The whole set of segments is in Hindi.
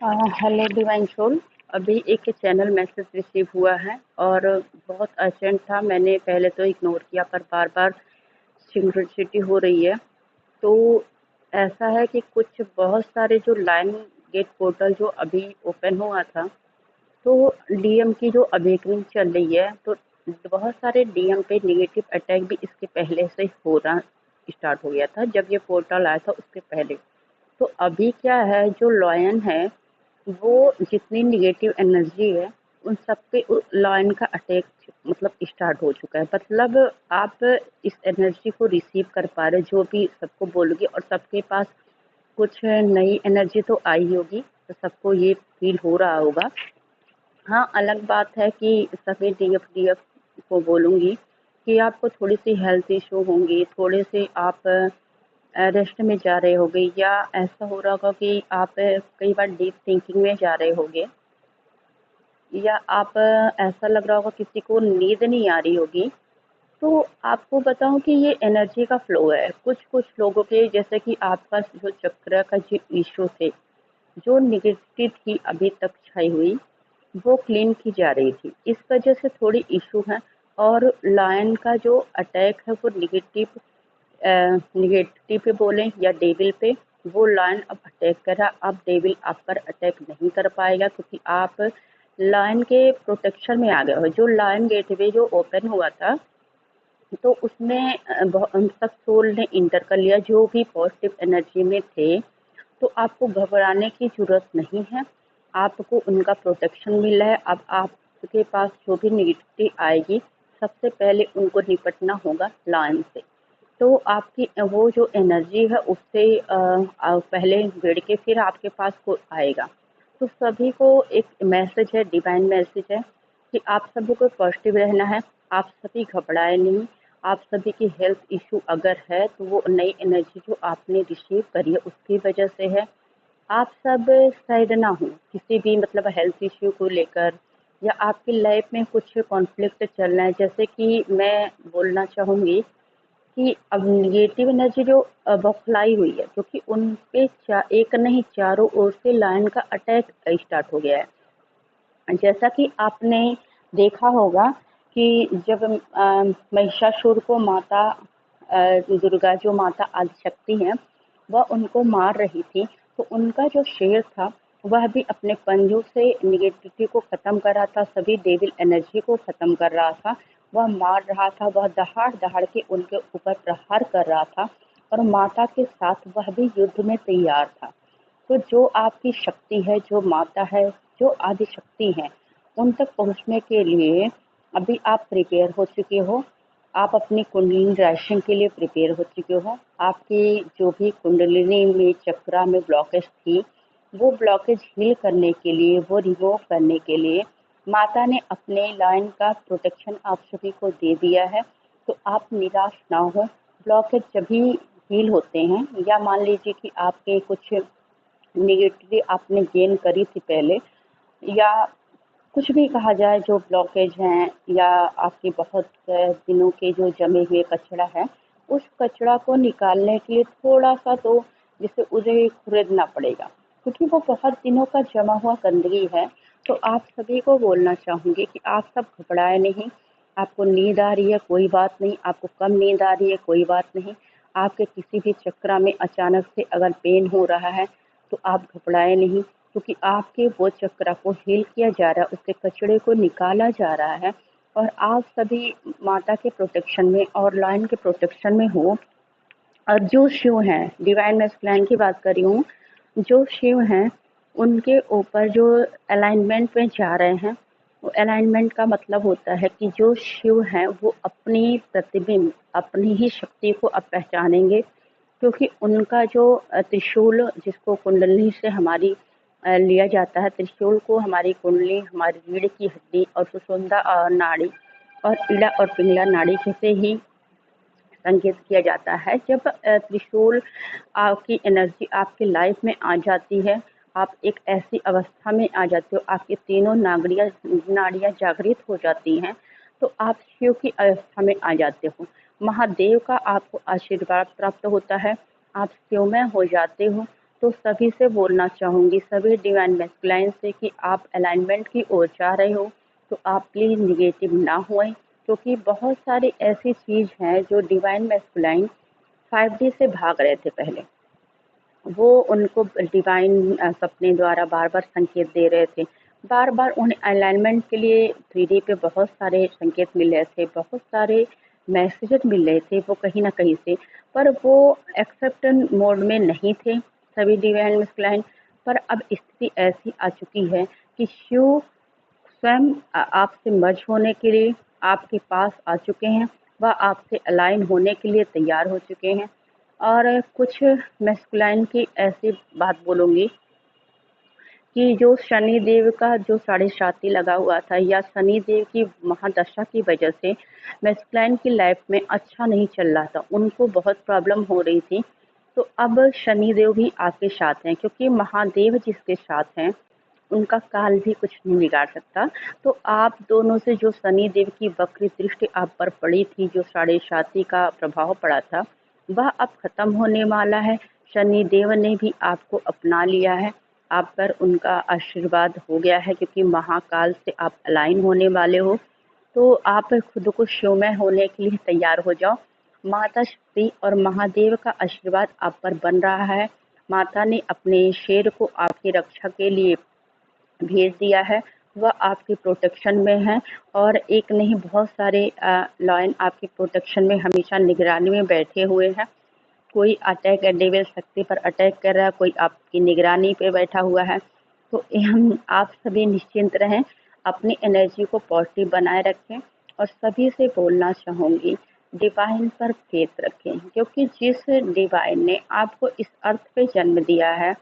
Hello divine soul. अभी एक चैनल मैसेज रिसीव हुआ है और बहुत अर्जेंट था। मैंने पहले तो इग्नोर किया पर बार बार सिंक्रोनिसिटी हो रही है। तो ऐसा है कि कुछ बहुत सारे जो लाइन गेट पोर्टल जो अभी ओपन हुआ था, तो डीएम की जो अवेकनिंग चल रही है, तो बहुत सारे डीएम पे नेगेटिव अटैक भी इसके पहले से होना स्टार्ट हो गया था। जब ये पोर्टल आया था उसके पहले, तो अभी क्या है, जो लॉयन है वो जितनी नेगेटिव एनर्जी है उन सब पे लॉयन का अटैक मतलब स्टार्ट हो चुका है। मतलब आप इस एनर्जी को रिसीव कर पा रहे, जो भी सबको बोलोगे और सबके पास कुछ नई एनर्जी तो आई होगी, तो सबको ये फील हो रहा होगा। हाँ, अलग बात है कि सभी डीएफ डीएफ को बोलूँगी कि आपको थोड़ी सी हेल्थ इशू होंगी, थोड़े से आप रेस्ट में जा रहे होगे, या ऐसा हो रहा होगा कि आप कई बार डीप थिंकिंग में जा रहे होगे, या आप ऐसा लग रहा होगा किसी को नींद नहीं आ रही होगी। तो आपको बताऊं कि ये एनर्जी का फ्लो है। कुछ कुछ लोगों के, जैसे कि आपका जो चक्र का जो इशू थे, जो निगेटिव थी अभी तक छाई हुई, वो क्लीन की जा रही थी। इस वजह से थोड़ी इशू है। और लायन का जो अटैक है वो निगेटिव निगेटिव पे बोलें या डेविल पे, वो लायन अब अटैक कर रहा। अब डेविल आप पर अटैक नहीं कर पाएगा, क्योंकि आप लायन के प्रोटेक्शन में आ गए हो। जो लायन गेटवे जो ओपन हुआ था, तो उसमें सब सोल ने इंटर कर लिया जो भी पॉजिटिव एनर्जी में थे। तो आपको घबराने की ज़रूरत नहीं है, आपको उनका प्रोटेक्शन मिला है। अब आपके पास जो भी नेगेटिविटी आएगी, सबसे पहले उनको निपटना होगा लाइन से। तो आपकी वो जो एनर्जी है उससे पहले भिड़ के फिर आपके पास को आएगा। तो सभी को एक मैसेज है, डिवाइन मैसेज है कि आप सभी को पॉजिटिव रहना है। आप सभी घबराए नहीं। आप सभी की हेल्थ इशू अगर है तो वो नई एनर्जी जो आपने रिसीव करी है उसकी वजह से है। आप सब शायद ना हो किसी भी मतलब हेल्थ इश्यू को लेकर, या आपकी लाइफ में कुछ कॉन्फ्लिक्ट चल रहा है। जैसे कि मैं बोलना चाहूँगी कि अब नेगेटिव एनर्जी जो बौखलाई हुई है, क्योंकि उन पे एक नहीं चारों ओर से लायन का अटैक स्टार्ट हो गया है। जैसा कि आपने देखा होगा कि जब महिषासुर को माता दुर्गा, जो माता आदिशक्ति हैं, वह उनको मार रही थी, तो उनका जो शेर था वह भी अपने पंजों से निगेटिविटी को खत्म कर रहा था, सभी डेविल एनर्जी को खत्म कर रहा था। वह मार रहा था, वह दहाड़ दहाड़ के उनके ऊपर प्रहार कर रहा था, और माता के साथ वह भी युद्ध में तैयार था। तो जो आपकी शक्ति है, जो माता है, जो आदि शक्ति है, उन तक पहुंचने के लिए अभी आप प्रिपेयर हो चुके हो। आप अपनी कुंडलिनी राइजिंग के लिए प्रिपेयर हो चुके हो। आपकी जो भी कुंडलिनी में चक्रा में ब्लॉकेज थी, वो ब्लॉकेज हील करने के लिए, वो रिमूव करने के लिए माता ने अपने लाइन का प्रोटेक्शन आप सभी को दे दिया है। तो आप निराश ना हो। ब्लॉकेज जब भी हील होते हैं, या मान लीजिए कि आपके कुछ नेगेटिव आपने गेन करी थी पहले, या कुछ भी कहा जाए, जो ब्लॉकेज हैं या आपके बहुत दिनों के जो जमे हुए कचरा है, उस कचरा को निकालने के लिए थोड़ा सा तो जिसे उसे खुरेदना पड़ेगा, क्योंकि वो बहुत दिनों का जमा हुआ गंदगी है। तो आप सभी को बोलना चाहूँगी कि आप सब घबराए नहीं। आपको नींद आ रही है, कोई बात नहीं। आपको कम नींद आ रही है, कोई बात नहीं। आपके किसी भी चक्रा में अचानक से अगर पेन हो रहा है, तो आप घबराए नहीं, क्योंकि आपके वो चक्र को हील किया जा रहा है, उसके कचड़े को निकाला जा रहा है। और आप सभी माता के प्रोटेक्शन में और लाइन के प्रोटेक्शन में हो। और जो शिव हैं, डिवाइन मैस्कुलाइन की बात कर रही हूँ, जो शिव हैं उनके ऊपर जो अलाइनमेंट में जा रहे हैं, वो अलाइनमेंट का मतलब होता है कि जो शिव हैं वो अपनी प्रतिबिंब, अपनी ही शक्ति को अब पहचानेंगे, क्योंकि उनका जो त्रिशूल, जिसको कुंडली से हमारी लिया जाता है, त्रिशूल को हमारी कुंडली, हमारी रीढ़ की हड्डी और सुषुम्ना नाड़ी और इड़ा और पिंगला नाड़ी से ही संकेत किया जाता है। जब त्रिशूल की एनर्जी आपकी लाइफ में आ जाती है, आप एक ऐसी अवस्था में आ जाते हो, आपकी तीनों नाड़ियाँ जागृत हो जाती हैं, तो आप शिव की अवस्था में आ जाते हो। महादेव का आपको आशीर्वाद प्राप्त होता है, आप शिवमय हो जाते हो। तो सभी से बोलना चाहूँगी, सभी डिवाइन मैस्कुलाइन से, कि आप अलाइनमेंट की ओर जा रहे हो तो आप प्लीज़ निगेटिव ना होएं, क्योंकि बहुत सारी ऐसी चीज़ हैं जो डिवाइन मैस्कुलाइन 5D से भाग रहे थे पहले। वो उनको डिवाइन सपने द्वारा बार बार संकेत दे रहे थे, बार बार उन्हें अलाइनमेंट के लिए 3D पे बहुत सारे संकेत मिल रहे थे, बहुत सारे मैसेजेस मिल रहे थे वो कहीं ना कहीं से, पर वो एक्सेप्टेंस मोड में नहीं थे सभी डिवाइन मैस्कुलाइन। पर अब स्थिति ऐसी आ चुकी है कि शिव स्वयं आपसे मर्ज होने के लिए आपके पास आ चुके हैं, वह आपसे अलाइन होने के लिए तैयार हो चुके हैं। और कुछ मैस्कुलाइन की ऐसी बात बोलूँगी कि जो शनि देव का जो साढ़े साती लगा हुआ था, या शनि देव की महादशा की वजह से मैस्कुलाइन की लाइफ में अच्छा नहीं चल रहा था, उनको बहुत प्रॉब्लम हो रही थी। तो अब शनि देव भी आपके साथ हैं, क्योंकि महादेव जिसके साथ हैं उनका काल भी कुछ नहीं बिगाड़ सकता। तो आप दोनों से जो शनि देव की वक्र दृष्टि आप पर पड़ी थी, जो साढ़े साती का प्रभाव पड़ा था, वह अब खत्म होने वाला है। शनि देव ने भी आपको अपना लिया है, आप पर उनका आशीर्वाद हो गया है, क्योंकि महाकाल से आप अलाइन होने वाले हो। तो आप खुद को शिवमय होने के लिए तैयार हो जाओ। माता शक्ति और महादेव का आशीर्वाद आप पर बन रहा है। माता ने अपने शेर को आपकी रक्षा के लिए भेज दिया है, वह आपकी प्रोटेक्शन में है। और एक नहीं, बहुत सारे लॉयन आपकी प्रोटेक्शन में हमेशा निगरानी में बैठे हुए हैं। कोई अटैक डेविल शक्ति पर अटैक कर रहा है, कोई आपकी निगरानी पे बैठा हुआ है। तो हम आप सभी निश्चिंत रहें, अपनी एनर्जी को पॉजिटिव बनाए रखें। और सभी से बोलना चाहूँगी, डिवाइन पर फेथ रखें, क्योंकि जिस डिवाइन ने आपको इस अर्थ पे जन्म दिया है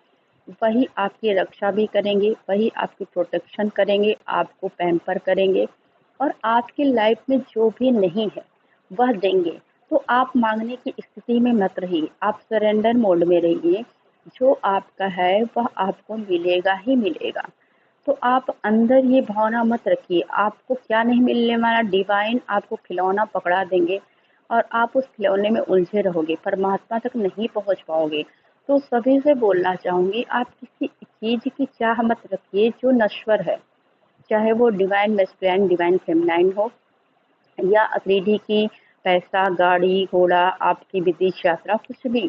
वही आपकी रक्षा भी करेंगे, वही आपकी प्रोटेक्शन करेंगे, आपको पैम्पर करेंगे, और आपकी लाइफ में जो भी नहीं है वह देंगे। तो आप मांगने की स्थिति में मत रहिए, आप सरेंडर मोड में रहिए। जो आपका है वह आपको मिलेगा ही मिलेगा। तो आप अंदर ये भावना मत रखिए आपको क्या नहीं मिलने वाला, डिवाइन आपको खिलौना पकड़ा देंगे और आप उस खिलौने में उलझे रहोगे, परमात्मा तक नहीं पहुंच पाओगे। तो सभी से बोलना चाहूंगी, आप किसी चीज की चाह मत रखिए जो नश्वर है, चाहे वो डिवाइन मैस्कुलाइन डिवाइन फेमिनाइन हो, या अक्रीडी की पैसा गाड़ी घोड़ा आपकी विदेश यात्रा कुछ भी।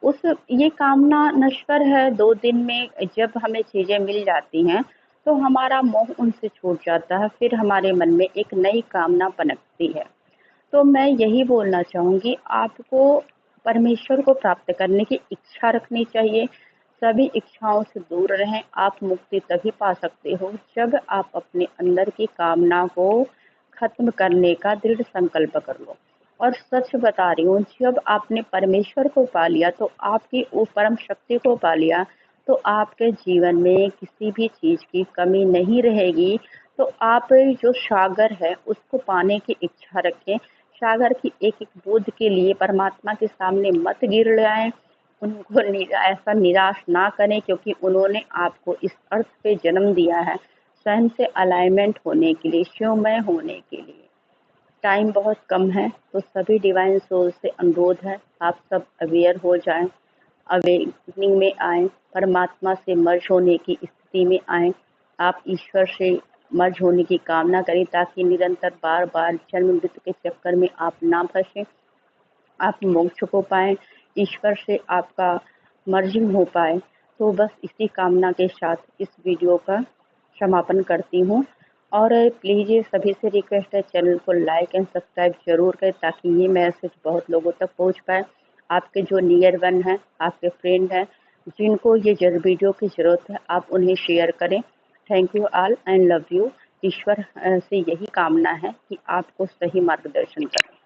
उस ये कामना नश्वर है, 2 दिन में जब हमें चीजें मिल जाती हैं तो हमारा मोह उनसे छूट जाता है, फिर हमारे मन में एक नई कामना पनपती है। तो मैं यही बोलना चाहूँगी, आपको परमेश्वर को प्राप्त करने की इच्छा रखनी चाहिए। सभी इच्छाओं से दूर रहें। आप मुक्ति तभी पा सकते हो जब आप अपने अंदर की कामना को खत्म करने का दृढ़ संकल्प कर लो। और सच बता रही हूँ, जब आपने परमेश्वर को पा लिया तो आपकी वो परम शक्ति को पा लिया, तो आपके जीवन में किसी भी चीज़ की कमी नहीं रहेगी। तो आप जो सागर है उसको पाने की इच्छा रखें। सागर की एक एक बूंद के लिए परमात्मा के सामने मत गिर जाएं, उनको ऐसा निराश ना करें, क्योंकि उन्होंने आपको इस अर्थ पे जन्म दिया है स्वयं से अलाइनमेंट होने के लिए, शिवमय होने के लिए। टाइम बहुत कम है, तो सभी डिवाइन सोल से अनुरोध है आप सब अवेयर हो जाएं, अवेकनिंग में आएं, परमात्मा से मर्ज होने की स्थिति में आएं। आप ईश्वर से मर्ज होने की कामना करें, ताकि निरंतर बार बार जन्म मृत्यु के चक्कर में आप ना फंसें, आप मोक्ष को पाएं, ईश्वर से आपका मर्जिंग हो पाए। तो बस इसी कामना के साथ इस वीडियो का समापन करती हूँ। और प्लीज़ ये सभी से रिक्वेस्ट है, चैनल को लाइक एंड सब्सक्राइब जरूर करें, ताकि ये मैसेज बहुत लोगों तक पहुँच पाए। आपके जो नियर वन हैं, आपके फ्रेंड हैं, जिनको ये वीडियो की ज़रूरत है, आप उन्हें शेयर करें। Thank you all and love you. ईश्वर से यही कामना है कि आपको सही मार्गदर्शन करें।